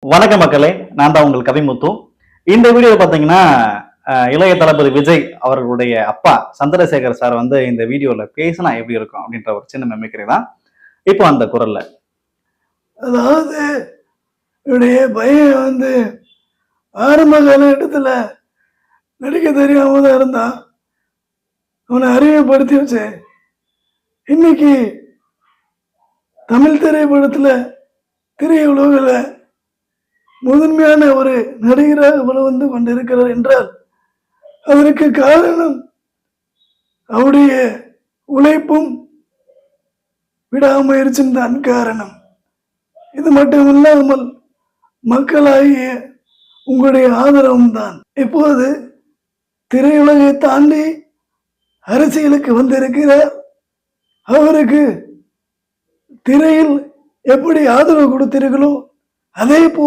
வணக்க மக்களே, நான் தான் உங்கள் கவிமுத்து. இந்த வீடியோ பார்த்தீங்கன்னா, இளைய தளபதி விஜய் அவர்களுடைய அப்பா சந்திரசேகர் சார் வந்து இந்த வீடியோல பேசினா எப்படி இருக்கும் அப்படின்ற ஒரு சின்ன மெமிக்ரி தான். இப்போ அந்த குரல்ல. அதாவது என்னுடைய பையன் வந்து ஆரம்ப காலகட்டத்தில் நடிக்க தெரியாம தான் இருந்தான். அவனை அறிமுகப்படுத்தி வச்சேன். இன்னைக்கு தமிழ் திரைப்படத்தில் திரையுலகில் முதன்மையான ஒரு நடிகராக வந்து கொண்டிருக்கிறார் என்றால் அதற்கு காரணம் அவருடைய உழைப்பும் விடாமுயற்சியும் தான் காரணம். இது மட்டும் இல்லாமல் மக்களாகிய உங்களுடைய ஆதரவும் தான். இப்போது திரையுலகை தாண்டி அரசியலுக்கு வந்திருக்கிறார். அவருக்கு திரையில் எப்படி ஆதரவு கொடுத்தீர்களோ அதே போல்